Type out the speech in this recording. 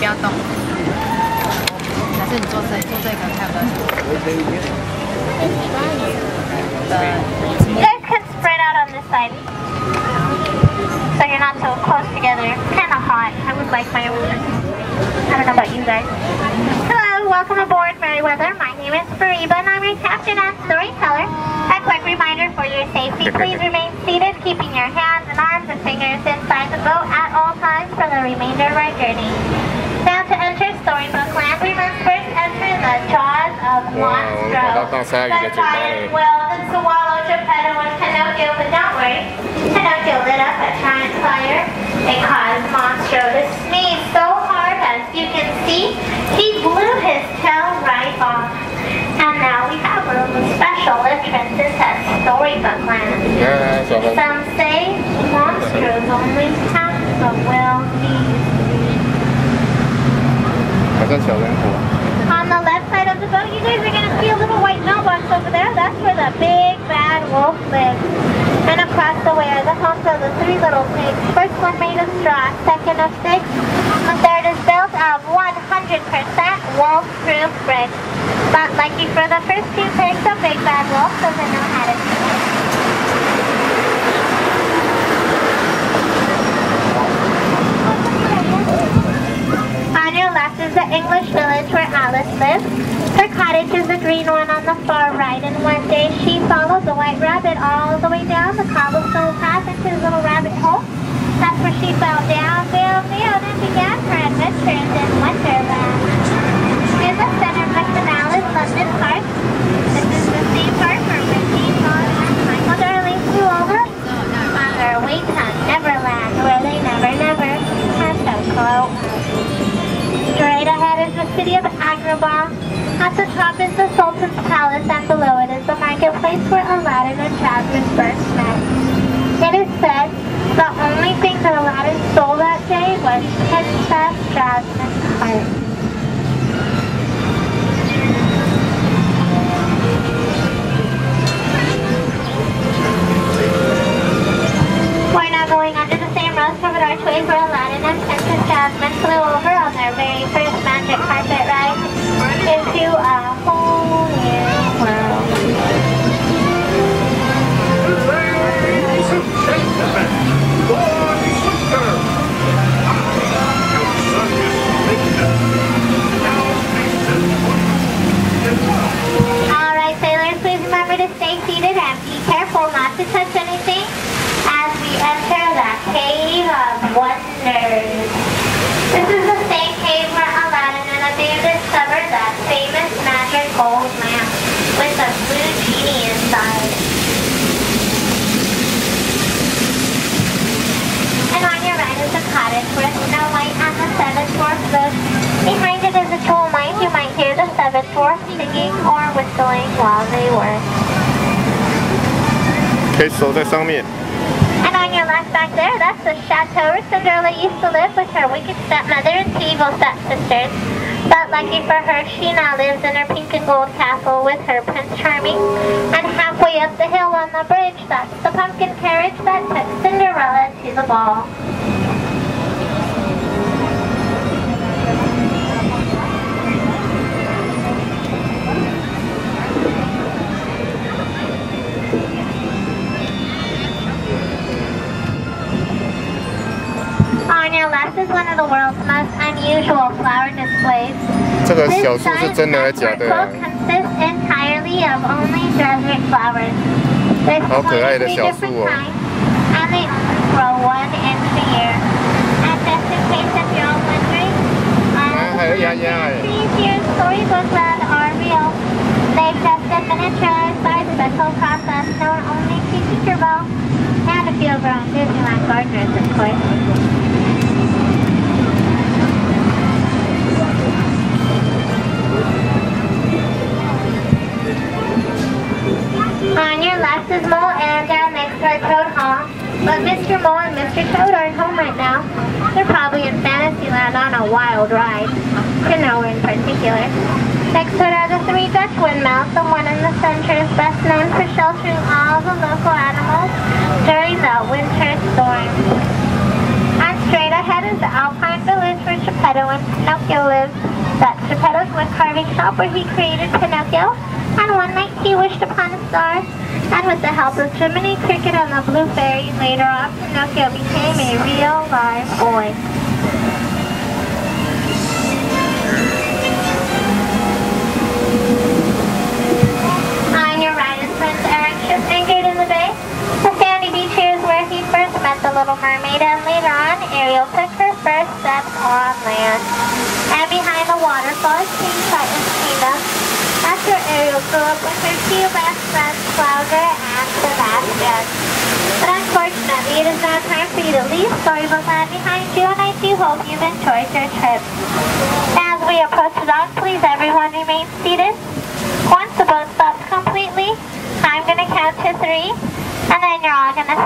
不要动。还是你坐这个看不到。You guys can spread out on this side, so you're not so close together. It's kind of hot. I would like my own. I don't know about you guys. Hello, welcome aboard Merryweather. My name is Fariba and I'm your captain and storyteller. A quick reminder for your safety, please remain seated, keeping your hands and arms and fingers inside the boat at all times for the remainder of our journey. Now to enter Storybook Land, we must first enter the jaws of Monstro. The giant whale that swallowed Geppetto and Pinocchio, but don't worry. Pinocchio lit up a giant fire. It caused Monstro to sneeze so hard, as you can see, he blew his tail right off. And now we have a special entrance into Storybook Land. Some say Monstro's only half the whale needs. On the left side of the boat, you guys are going to see a little white mailbox over there. That's where the big bad wolf lives. And across the way are the homes of the three little pigs. First one made of straw, second of sticks. The third is built of 100% wolf-proof bricks. But lucky for the first two pigs, the big bad wolf doesn't know how to do it. On your left is the English village where Alice lives. Her cottage is the green one on the far right, and one day she followed the white rabbit all the way down the cobblestone path into his little rabbit hole. That's where she fell down, and began her adventures in Wonderland. In the center of the canal is London Park. This is the theme park where Richie, Dawn, and Michael Darling flew over on their way to Neverland, where they never had to grow up. Straight ahead is the city of Agrabah. At the top is the Sultan's Palace, and below it is the marketplace where Aladdin and Jasmine first met. It is said the only thing that Aladdin stole that day was Princess Jasmine's heart. We're now going under the same rose-covered archways where Aladdin and Princess Jasmine flew over on their very first magic carpet ride into a whole new world. Ladies and gentlemen, Alright sailors, please remember to stay seated and be careful not to touch anything as we enter the Cave of Wonders. This is the same cave where Aladdin and Abu discovered that famous magic gold lamp with a blue genie inside. And on your right is the cottage where Snow White and the seven dwarfs live. Behind it is a tool mic. You might hear the seven dwarfs singing or whistling while they work. 可以守在上面。 And on your left back there, that's the chateau where Cinderella used to live with her wicked stepmother and two evil stepsisters. But lucky for her, she now lives in her pink and gold castle with her Prince Charming. And halfway up the hill on the bridge, that's the pumpkin carriage that took Cinderella to the ball. On your left is one of the world's most unusual flower displays. 这个小树是真的还是假的啊？ consists entirely of only desert flowers. There's 好可爱的小树哦。 and they only grow 1 inch a year. And just in case if you're all wondering, trees here in Storybook Land are real. They've tested miniaturized by a special process known only to Tinkerbell and a few of our own Disneyland gardeners, of course. On your left is Mole and down next to our Toad Hall. But Mr. Mole and Mr. Toad aren't home right now. They're probably in Fantasyland on a wild ride. To nowhere in particular. Next to it are the 3 Dutch windmills. The one in the center is best known for sheltering all the local animals during the winter storm. And straight ahead is the Alpine Village, which Geppetto and Pinocchio lived. That's Geppetto's wood carving shop where he created Pinocchio. And one night he wished upon a star. And with the help of Jiminy Cricket and the Blue Fairy, later on Pinocchio became a real live boy. On your right is Prince Eric, ship anchored in the bay. The sandy beach here is where he first met the Little Mermaid, and later on Ariel took her first steps on land. And behind the waterfall is King Triton's kingdom. That's where Ariel grew up with her two best friends, Flounder and Sebastian. But unfortunately, it is now time for you to leave Storybook Land behind you, and I do hope you've enjoyed your trip. As we approach the dock, please everyone remain seated. Once the boat stops completely, I'm going to count to 3, and then you're all going to